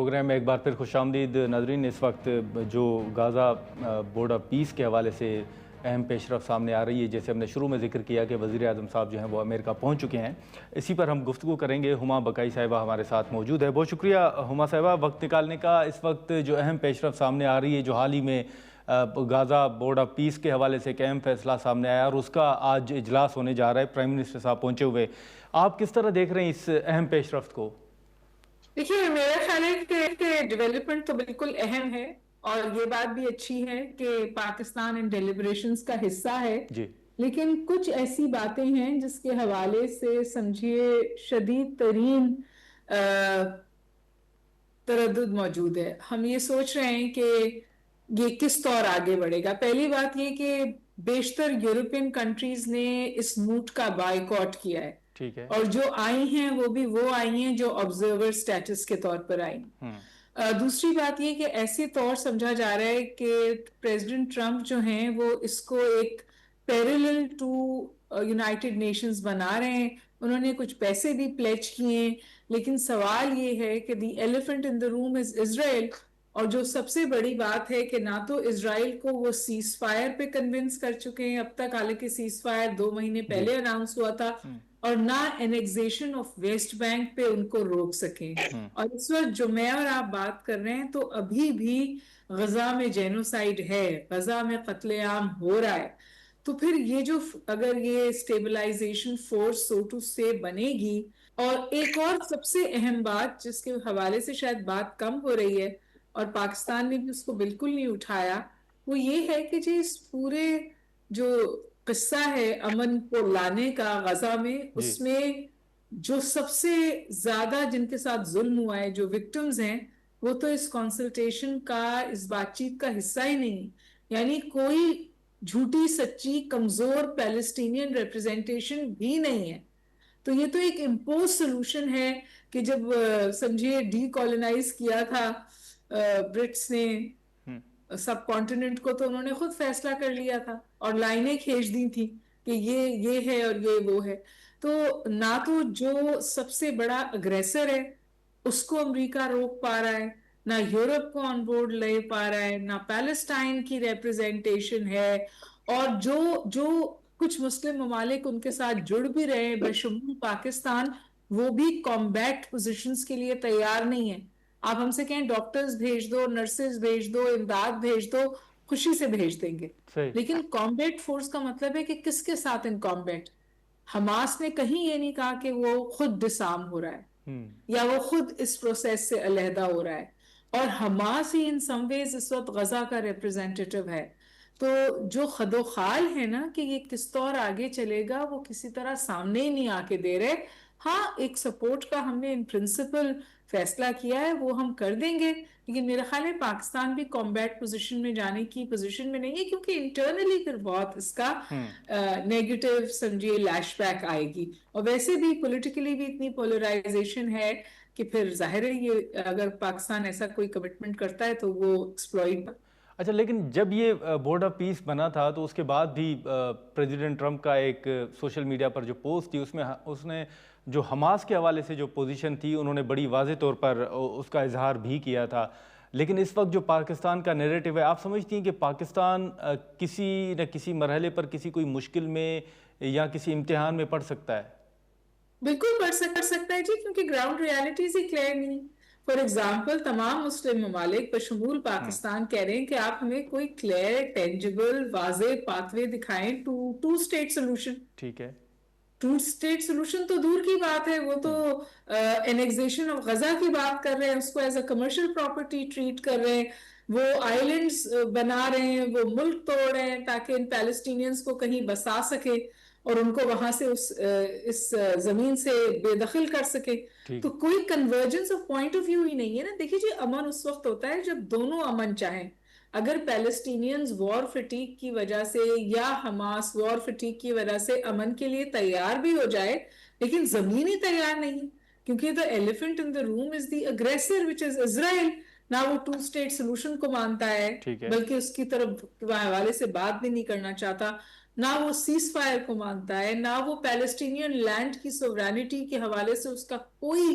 Programme میں ایک بار پھر خوش آمدید ناظرین۔ اس وقت جو غازہ بورڈ آف پیس کے حوالے سے اہم پیش رفت سامنے آ رہی ہے، جیسے ہم نے شروع میں ذکر کیا کہ وزیر اعظم صاحب جو ہیں وہ امریکہ پہنچ چکے ہیں، اسی پر ہم گفتگو کریں گے۔ ہما بقائی صاحبہ ہمارے ساتھ موجود ہے۔ بہت شکریہ ہما صاحبہ وقت نکالنے کا۔ اس وقت جو اہم پیش رفت سامنے آ رہی ہے، جو حال ہی میں غازہ بورڈ آف پیس کے حوالے سے ایک اہم فیصلہ سامنے آیا اور اس کا آج اجلاس ہونے جا رہا ہے، پرائم منسٹر صاحب پہنچے ہوئے، آپ کس طرح دیکھ رہے ہیں اس اہم پیش رفت کو؟ دیکھیے، میرا خیال ہے کہ ڈیولپمنٹ تو بالکل اہم ہے اور یہ بات بھی اچھی ہے کہ پاکستان ان ڈیلیبریشنز کا حصہ ہے، لیکن کچھ ایسی باتیں ہیں جس کے حوالے سے سمجھیے شدید ترین تردد موجود ہے۔ ہم یہ سوچ رہے ہیں کہ یہ کس طور آگے بڑھے گا۔ پہلی بات یہ کہ بیشتر یورپین کنٹریز نے اس موٹ کا بائیکاٹ کیا ہے، اور جو آئی ہیں وہ آئی ہیں جو آبزرور سٹیٹس کے طور پر آئی ہیں۔ دوسری بات یہ کہ ایسے طور سمجھا جا رہا ہے کہ پریزیڈنٹ ٹرمپ جو ہیں وہ اس کو ایک پیرلل ٹو یونائٹڈ نیشنز بنا رہے ہیں۔ انہوں نے کچھ پیسے بھی پلیچ کیے ہیں، لیکن سوال یہ ہے کہ دی ایلیفنٹ ان دا روم از اسرائیل، اور جو سب سے بڑی بات ہے کہ نہ تو اسرائیل کو وہ سیز فائر پہ کنونس کر چکے ہیں اب تک، حالانکہ سیز فائر 2 مہینے پہلے اناؤنس ہوا تھا، اور نہ انیکزیشن آف ویسٹ بینک پہ ان کو روک سکیں۔ اور اس وقت جو میں اور آپ بات کر رہے ہیں تو ابھی بھی غزہ میں جینوسائیڈ ہے، غزہ میں قتل عام ہو رہا ہے۔ تو پھر یہ جو اگر یہ اسٹیبلائزیشن فورس سو ٹو سے بنے گی، اور ایک اور سب سے اہم بات جس کے حوالے سے شاید بات کم ہو رہی ہے اور پاکستان نے بھی اس کو بالکل نہیں اٹھایا، وہ یہ ہے کہ اس پورے جو قصہ ہے امن کو لانے کا غزہ میں، اس میں جو سب سے زیادہ جن کے ساتھ ظلم ہوا ہے، جو وکٹمز ہیں، وہ تو اس کنسلٹیشن کا، اس بات چیت کا حصہ ہی نہیں۔ یعنی کوئی جھوٹی سچی کمزور پیلسٹینین ریپرزنٹیشن بھی نہیں ہے۔ تو یہ تو ایک امپوز سلوشن ہے کہ جب سمجھیے ڈی کالونائز کیا تھا برٹس نے سب کانٹیننٹ کو، تو انہوں نے خود فیصلہ کر لیا تھا اور لائنیں کھینچ دی تھی کہ یہ ہے اور یہ وہ ہے۔ تو نہ تو جو سب سے بڑا اگریسر ہے اس کو امریکہ روک پا رہا ہے، نہ یورپ کو آن بورڈ لے پا رہا ہے، نہ پیلسٹائن کی ریپرزنٹیشن ہے، اور جو کچھ مسلم ممالک ان کے ساتھ جڑ بھی رہے ہیں بشمول پاکستان، وہ بھی کمبیٹ پوزیشنز کے لیے تیار نہیں ہیں۔ آپ ہم سے کہیں ڈاکٹرز بھیج دو، نرسز بھیج دو، امداد بھیج دو، خوشی سے بھیج دیں گے، لیکن کمبیٹ فورس کا مطلب ہے کہ کس کے ساتھ ان کمبیٹ۔ حماس نے کہیں یہ نہیں کہا کہ وہ خود ڈسارم ہو رہا ہے یا وہ خود اس پروسیس سے علیحدہ ہو رہا ہے، اور حماس ہی ان سم ویز اس وقت غزہ کا ریپرزینٹیٹیو ہے۔ تو جو خد و خال ہے نا کہ یہ کس طور آگے چلے گا، وہ کسی طرح سامنے ہی نہیں آ کے دے رہے۔ ہاں، ایک سپورٹ کا ہم نے ان پرنسپل فیصلہ کیا ہے، وہ ہم کر دیں گے، لیکن میرا خیال ہے پاکستان بھی کمبیٹ پوزیشن میں جانے کی پوزیشن میں نہیں ہے، کیونکہ انٹرنلی پھر بہت اس کا نیگیٹو سمجھیے لیش بیک آئے گی، اور ویسے بھی پولیٹیکلی بھی اتنی پولرائزیشن ہے کہ پھر ظاہر ہے یہ اگر پاکستان ایسا کوئی کمٹمنٹ کرتا ہے تو وہ ایکسپلوئٹ۔ اچھا، لیکن جب یہ بورڈ آف پیس بنا تھا تو اس کے بعد بھی پریزیڈنٹ ٹرمپ کا ایک سوشل میڈیا پر جو پوسٹ تھی، اس نے جو حماس کے حوالے سے جو پوزیشن تھی انہوں نے بڑی واضح طور پر اس کا اظہار بھی کیا تھا۔ لیکن اس وقت جو پاکستان کا نیریٹو ہے، آپ سمجھتی ہیں کہ پاکستان کسی نہ کسی مرحلے پر کسی کوئی مشکل میں یا کسی امتحان میں پڑ سکتا ہے؟ بالکل پڑ سکتا ہے جی، کیونکہ گراؤنڈ ریالٹیز ہی کلیئر نہیں۔ فار ایگزامپل تمام مسلم ممالک بشمول پاکستان کہہ رہے ہیں کہ آپ ہمیں کوئی کلیئر ٹینجیبل واضح پاتھ وے دکھائیں ٹو اسٹیٹ سولوشن۔ ٹھیک ہے، ٹو اسٹیٹ سولوشن تو دور کی بات ہے، وہ تو انیکزیشن آف غزہ کی بات کر رہے ہیں، اس کو as a commercial property treat کر رہے ہیں، وہ آئیلینڈز بنا رہے ہیں، وہ ملک توڑ رہے ہیں تاکہ ان پیلسٹینینز کو کہیں بسا سکے اور ان کو وہاں سے اس زمین سے بے دخل کر سکے۔ تو کوئی convergence of point of view ہی نہیں ہے نا۔ دیکھیے جی، امن اس وقت ہوتا ہے جب دونوں امن چاہیں۔ اگر پیلسٹینینز وار فٹیگ کی وجہ سے یا حماس وار فٹیگ کی وجہ سے امن کے لیے تیار بھی ہو جائے، لیکن زمین ہی تیار نہیں، کیونکہ the elephant in the room is the aggressor which is Israel۔ نہ وہ ٹو اسٹیٹ سولوشن کو مانتا ہے، بلکہ اس کی طرف حوالے سے بات بھی نہیں کرنا چاہتا، نہ وہ سیز فائر کو مانتا ہے، نہ وہ پیلسٹینین لینڈ کی سوورینٹی کے حوالے سے اس کا کوئی